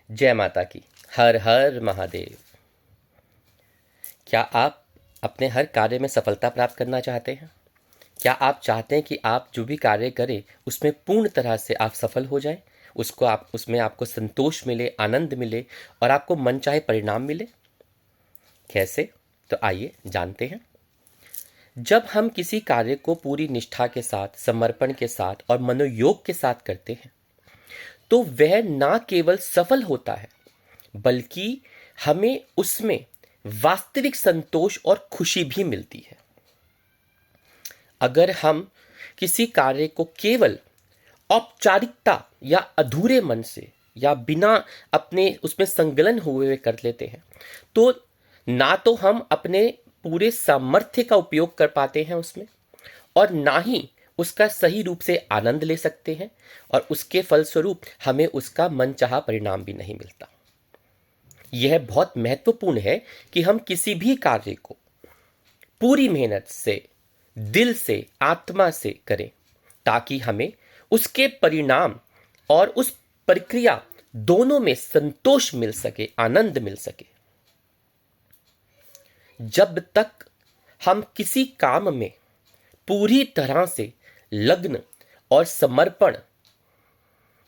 जय माता की। हर हर महादेव। क्या आप अपने हर कार्य में सफलता प्राप्त करना चाहते हैं? क्या आप चाहते हैं कि आप जो भी कार्य करें उसमें पूर्ण तरह से आप सफल हो जाएं, उसमें आपको संतोष मिले, आनंद मिले और आपको मनचाहे परिणाम मिले? कैसे? तो आइए जानते हैं। जब हम किसी कार्य को पूरी निष्ठा के साथ, समर्पण के साथ और मनोयोग के साथ करते हैं तो वह ना केवल सफल होता है बल्कि हमें उसमें वास्तविक संतोष और खुशी भी मिलती है। अगर हम किसी कार्य को केवल औपचारिकता या अधूरे मन से या बिना अपने उसमें संलग्न हुए कर लेते हैं तो ना तो हम अपने पूरे सामर्थ्य का उपयोग कर पाते हैं उसमें, और ना ही उसका सही रूप से आनंद ले सकते हैं, और उसके फलस्वरूप हमें उसका मनचाहा परिणाम भी नहीं मिलता। यह बहुत महत्वपूर्ण है कि हम किसी भी कार्य को पूरी मेहनत से, दिल से, आत्मा से करें ताकि हमें उसके परिणाम और उस प्रक्रिया दोनों में संतोष मिल सके, आनंद मिल सके। जब तक हम किसी काम में पूरी तरह से लग्न और समर्पण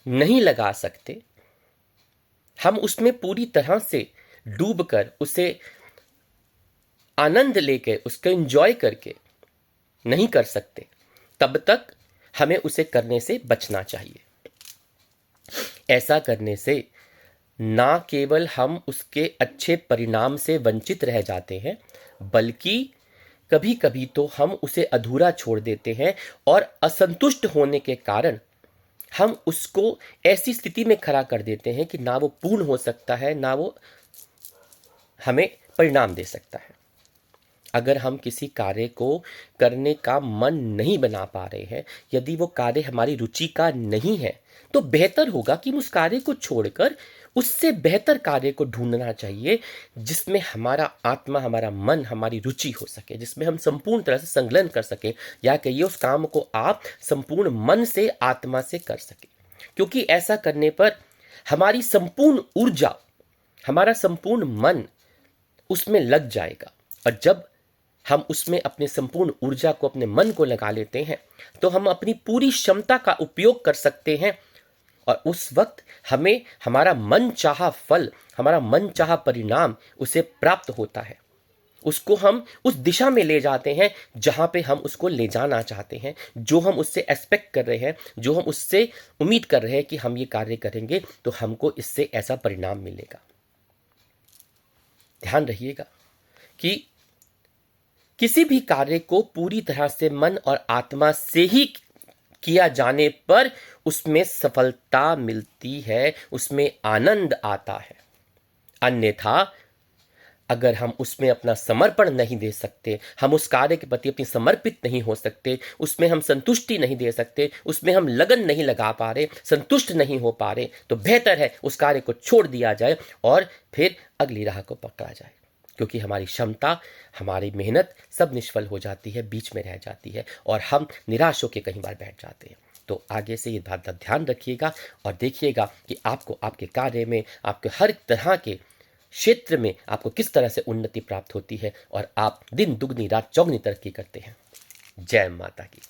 नहीं लगा सकते, हम उसमें पूरी तरह से डूबकर उसे आनंद लेके, उसको एंजॉय करके नहीं कर सकते, तब तक हमें उसे करने से बचना चाहिए। ऐसा करने से ना केवल हम उसके अच्छे परिणाम से वंचित रह जाते हैं बल्कि कभी कभी तो हम उसे अधूरा छोड़ देते हैं, और असंतुष्ट होने के कारण हम उसको ऐसी स्थिति में खड़ा कर देते हैं कि ना वो पूर्ण हो सकता है, ना वो हमें परिणाम दे सकता है। अगर हम किसी कार्य को करने का मन नहीं बना पा रहे हैं, यदि वो कार्य हमारी रुचि का नहीं है, तो बेहतर होगा कि हम उस कार्य को छोड़कर उससे बेहतर कार्य को ढूंढना चाहिए जिसमें हमारा आत्मा, हमारा मन, हमारी रुचि हो सके, जिसमें हम संपूर्ण तरह से संलग्न कर सके, या कहिए उस काम को आप संपूर्ण मन से, आत्मा से कर सके। क्योंकि ऐसा करने पर हमारी संपूर्ण ऊर्जा, हमारा संपूर्ण मन उसमें लग जाएगा, और जब हम उसमें अपने संपूर्ण ऊर्जा को, अपने मन को लगा लेते हैं तो हम अपनी पूरी क्षमता का उपयोग कर सकते हैं, और उस वक्त हमें हमारा मन चाहा फल, हमारा मन चाहा परिणाम उसे प्राप्त होता है। उसको हम उस दिशा में ले जाते हैं जहां पे हम उसको ले जाना चाहते हैं, जो हम उससे एक्सपेक्ट कर रहे हैं, जो हम उससे उम्मीद कर रहे हैं कि हम ये कार्य करेंगे तो हमको इससे ऐसा परिणाम मिलेगा। ध्यान रखिएगा कि किसी भी कार्य को पूरी तरह से मन और आत्मा से ही किया जाने पर उसमें सफलता मिलती है, उसमें आनंद आता है। अन्यथा अगर हम उसमें अपना समर्पण नहीं दे सकते, हम उस कार्य के प्रति अपनी समर्पित नहीं हो सकते, उसमें हम संतुष्टि नहीं दे सकते, उसमें हम लगन नहीं लगा पा रहे, संतुष्ट नहीं हो पा रहे, तो बेहतर है उस कार्य को छोड़ दिया जाए और फिर अगली राह को पकड़ा जाए। क्योंकि हमारी क्षमता, हमारी मेहनत सब निष्फल हो जाती है, बीच में रह जाती है, और हम निराश होकर कई बार बैठ जाते हैं। तो आगे से ये बात का ध्यान रखिएगा और देखिएगा कि आपको आपके कार्य में, आपके हर तरह के क्षेत्र में आपको किस तरह से उन्नति प्राप्त होती है, और आप दिन दुगनी रात चौगनी तरक्की करते हैं। जय माता की।